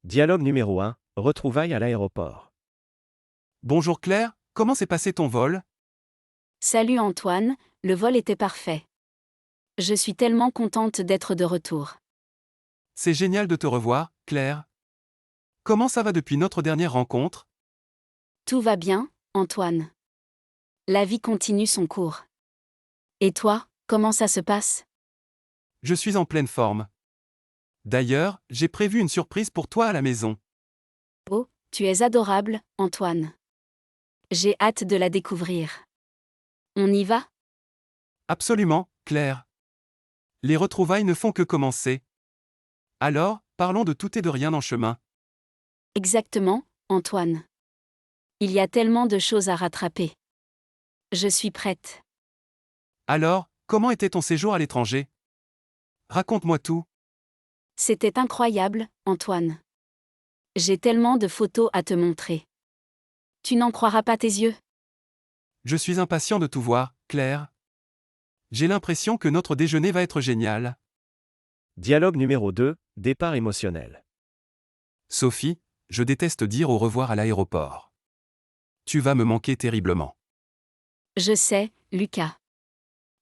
Dialogue numéro 1, retrouvailles à l'aéroport. Bonjour Claire, comment s'est passé ton vol? Salut Antoine, le vol était parfait. Je suis tellement contente d'être de retour. C'est génial de te revoir, Claire. Comment ça va depuis notre dernière rencontre? Tout va bien, Antoine. La vie continue son cours. Et toi, comment ça se passe? Je suis en pleine forme. D'ailleurs, j'ai prévu une surprise pour toi à la maison. Oh, tu es adorable, Antoine. J'ai hâte de la découvrir. On y va? Absolument, Claire. Les retrouvailles ne font que commencer. Alors, parlons de tout et de rien en chemin. Exactement, Antoine. Il y a tellement de choses à rattraper. Je suis prête. Alors, comment était ton séjour à l'étranger? Raconte-moi tout. C'était incroyable, Antoine. J'ai tellement de photos à te montrer. Tu n'en croiras pas tes yeux? Je suis impatient de tout voir, Claire. J'ai l'impression que notre déjeuner va être génial. Dialogue numéro 2, départ émotionnel. Sophie, je déteste dire au revoir à l'aéroport. Tu vas me manquer terriblement. Je sais, Lucas.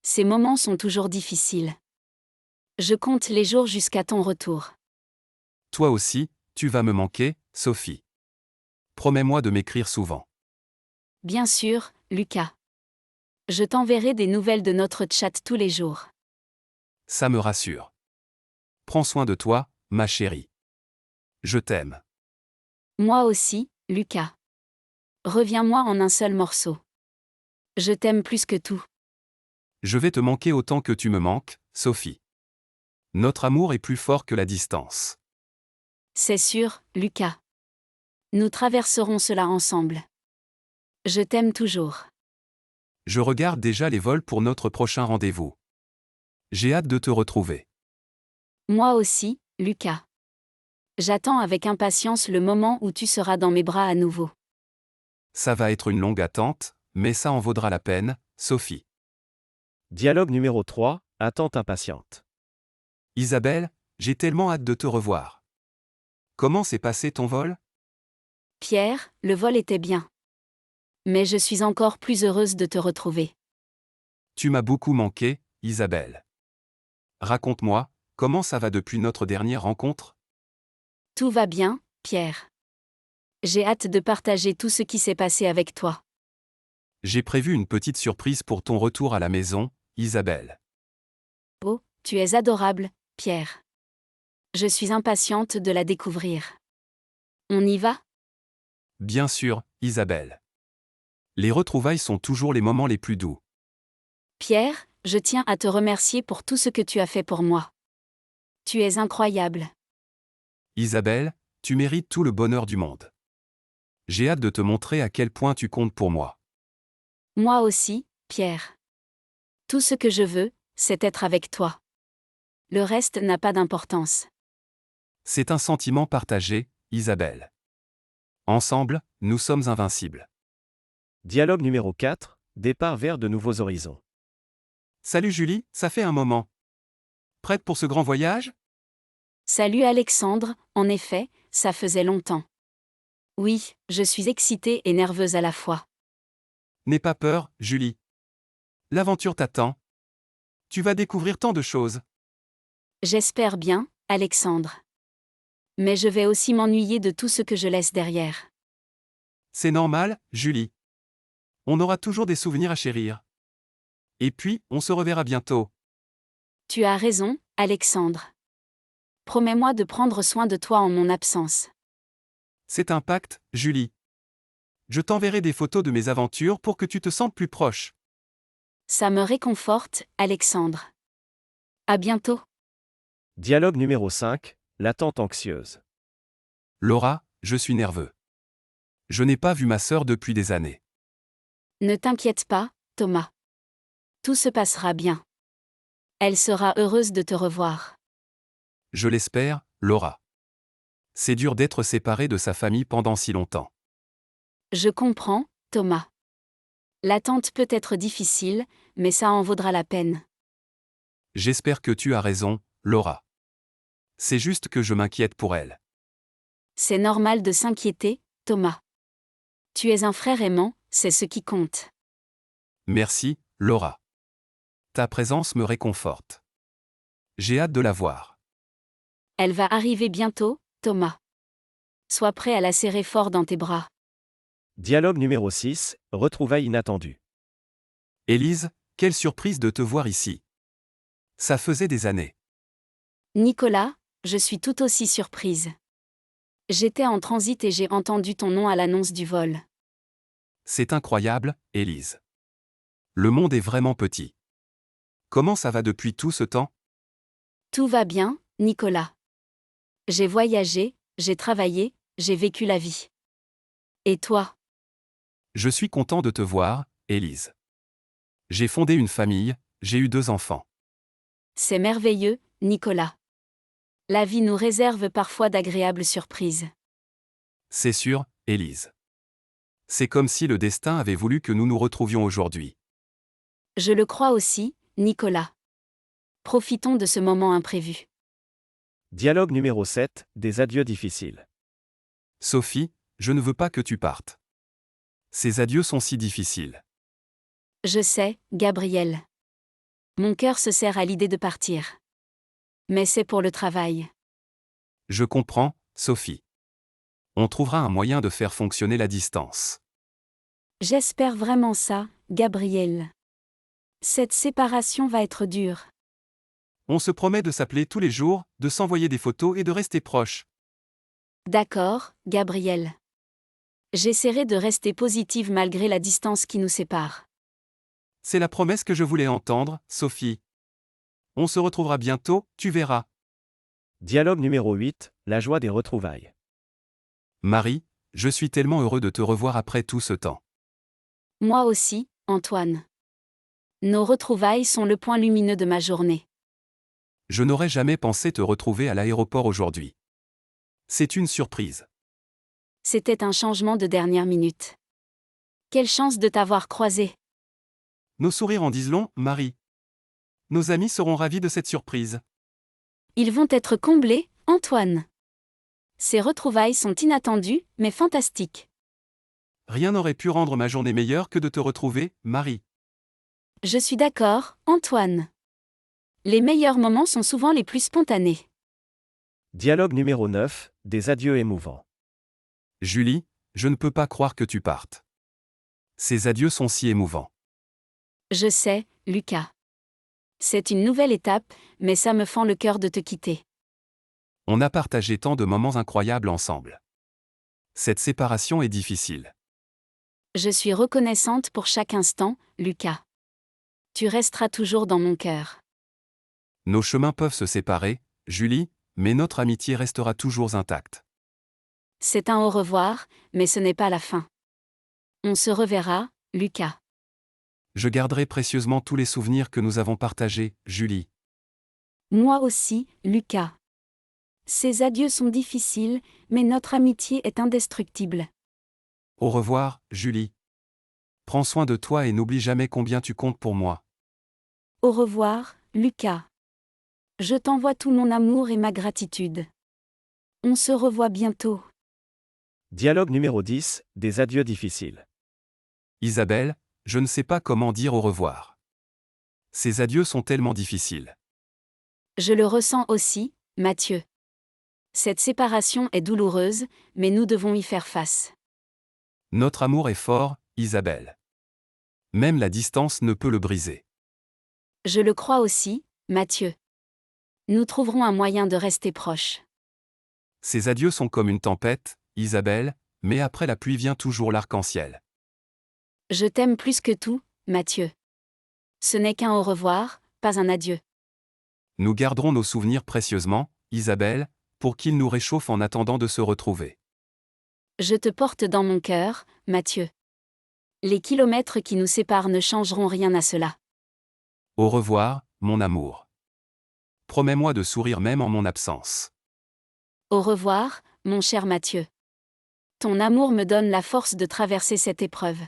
Ces moments sont toujours difficiles. Je compte les jours jusqu'à ton retour. Toi aussi, tu vas me manquer, Sophie. Promets-moi de m'écrire souvent. Bien sûr, Lucas. Je t'enverrai des nouvelles de notre chat tous les jours. Ça me rassure. Prends soin de toi, ma chérie. Je t'aime. Moi aussi, Lucas. Reviens-moi en un seul morceau. Je t'aime plus que tout. Je vais te manquer autant que tu me manques, Sophie. Notre amour est plus fort que la distance. C'est sûr, Lucas. Nous traverserons cela ensemble. Je t'aime toujours. Je regarde déjà les vols pour notre prochain rendez-vous. J'ai hâte de te retrouver. Moi aussi, Lucas. J'attends avec impatience le moment où tu seras dans mes bras à nouveau. Ça va être une longue attente, mais ça en vaudra la peine, Sophie. Dialogue numéro 3, attente impatiente. Isabelle, j'ai tellement hâte de te revoir. Comment s'est passé ton vol? Pierre, le vol était bien. Mais je suis encore plus heureuse de te retrouver. Tu m'as beaucoup manqué, Isabelle. Raconte-moi, comment ça va depuis notre dernière rencontre? Tout va bien, Pierre. J'ai hâte de partager tout ce qui s'est passé avec toi. J'ai prévu une petite surprise pour ton retour à la maison, Isabelle. Oh, tu es adorable, Pierre. Je suis impatiente de la découvrir. On y va? Bien sûr, Isabelle. Les retrouvailles sont toujours les moments les plus doux. Pierre, je tiens à te remercier pour tout ce que tu as fait pour moi. Tu es incroyable. Isabelle, tu mérites tout le bonheur du monde. J'ai hâte de te montrer à quel point tu comptes pour moi. Moi aussi, Pierre. Tout ce que je veux, c'est être avec toi. Le reste n'a pas d'importance. C'est un sentiment partagé, Isabelle. Ensemble, nous sommes invincibles. Dialogue numéro 4, départ vers de nouveaux horizons. Salut Julie, ça fait un moment. Prête pour ce grand voyage? Salut Alexandre, en effet, ça faisait longtemps. Oui, je suis excitée et nerveuse à la fois. N'aie pas peur, Julie. L'aventure t'attend. Tu vas découvrir tant de choses. J'espère bien, Alexandre. Mais je vais aussi m'ennuyer de tout ce que je laisse derrière. C'est normal, Julie. On aura toujours des souvenirs à chérir. Et puis, on se reverra bientôt. Tu as raison, Alexandre. Promets-moi de prendre soin de toi en mon absence. C'est un pacte, Julie. Je t'enverrai des photos de mes aventures pour que tu te sentes plus proche. Ça me réconforte, Alexandre. À bientôt. Dialogue numéro 5, l'attente anxieuse. Laura, je suis nerveux. Je n'ai pas vu ma sœur depuis des années. Ne t'inquiète pas, Thomas. Tout se passera bien. Elle sera heureuse de te revoir. Je l'espère, Laura. C'est dur d'être séparé de sa famille pendant si longtemps. Je comprends, Thomas. L'attente peut être difficile, mais ça en vaudra la peine. J'espère que tu as raison, Laura. C'est juste que je m'inquiète pour elle. C'est normal de s'inquiéter, Thomas. Tu es un frère aimant, c'est ce qui compte. Merci, Laura. Ta présence me réconforte. J'ai hâte de la voir. Elle va arriver bientôt, Thomas. Sois prêt à la serrer fort dans tes bras. Dialogue numéro 6, retrouvailles inattendues. Élise, quelle surprise de te voir ici. Ça faisait des années. Nicolas, je suis tout aussi surprise. J'étais en transit et j'ai entendu ton nom à l'annonce du vol. C'est incroyable, Élise. Le monde est vraiment petit. Comment ça va depuis tout ce temps? Tout va bien, Nicolas. J'ai voyagé, j'ai travaillé, j'ai vécu la vie. Et toi? Je suis content de te voir, Élise. J'ai fondé une famille, j'ai eu 2 enfants. C'est merveilleux, Nicolas. La vie nous réserve parfois d'agréables surprises. C'est sûr, Élise. C'est comme si le destin avait voulu que nous nous retrouvions aujourd'hui. Je le crois aussi, Nicolas. Profitons de ce moment imprévu. Dialogue numéro 7, des adieux difficiles. Sophie, je ne veux pas que tu partes. Ces adieux sont si difficiles. Je sais, Gabriel. Mon cœur se serre à l'idée de partir. Mais c'est pour le travail. Je comprends, Sophie. On trouvera un moyen de faire fonctionner la distance. J'espère vraiment ça, Gabriel. Cette séparation va être dure. On se promet de s'appeler tous les jours, de s'envoyer des photos et de rester proches. D'accord, Gabriel. J'essaierai de rester positive malgré la distance qui nous sépare. C'est la promesse que je voulais entendre, Sophie. On se retrouvera bientôt, tu verras. Dialogue numéro 8, la joie des retrouvailles. Marie, je suis tellement heureux de te revoir après tout ce temps. Moi aussi, Antoine. Nos retrouvailles sont le point lumineux de ma journée. Je n'aurais jamais pensé te retrouver à l'aéroport aujourd'hui. C'est une surprise. C'était un changement de dernière minute. Quelle chance de t'avoir croisé. Nos sourires en disent long, Marie. Nos amis seront ravis de cette surprise. Ils vont être comblés, Antoine. Ces retrouvailles sont inattendues, mais fantastiques. Rien n'aurait pu rendre ma journée meilleure que de te retrouver, Marie. Je suis d'accord, Antoine. Les meilleurs moments sont souvent les plus spontanés. Dialogue numéro 9, des adieux émouvants. Julie, je ne peux pas croire que tu partes. Ces adieux sont si émouvants. Je sais, Lucas. C'est une nouvelle étape, mais ça me fend le cœur de te quitter. On a partagé tant de moments incroyables ensemble. Cette séparation est difficile. Je suis reconnaissante pour chaque instant, Lucas. Tu resteras toujours dans mon cœur. Nos chemins peuvent se séparer, Julie, mais notre amitié restera toujours intacte. C'est un au revoir, mais ce n'est pas la fin. On se reverra, Lucas. Je garderai précieusement tous les souvenirs que nous avons partagés, Julie. Moi aussi, Lucas. Ces adieux sont difficiles, mais notre amitié est indestructible. Au revoir, Julie. Prends soin de toi et n'oublie jamais combien tu comptes pour moi. Au revoir, Lucas. Je t'envoie tout mon amour et ma gratitude. On se revoit bientôt. Dialogue numéro 10, des adieux difficiles. Isabelle, je ne sais pas comment dire au revoir. Ces adieux sont tellement difficiles. Je le ressens aussi, Mathieu. Cette séparation est douloureuse, mais nous devons y faire face. Notre amour est fort, Isabelle. Même la distance ne peut le briser. Je le crois aussi, Mathieu. Nous trouverons un moyen de rester proches. Ces adieux sont comme une tempête, Isabelle, mais après la pluie vient toujours l'arc-en-ciel. Je t'aime plus que tout, Mathieu. Ce n'est qu'un au revoir, pas un adieu. Nous garderons nos souvenirs précieusement, Isabelle, pour qu'ils nous réchauffent en attendant de se retrouver. Je te porte dans mon cœur, Mathieu. Les kilomètres qui nous séparent ne changeront rien à cela. Au revoir, mon amour. Promets-moi de sourire même en mon absence. Au revoir, mon cher Mathieu. Ton amour me donne la force de traverser cette épreuve.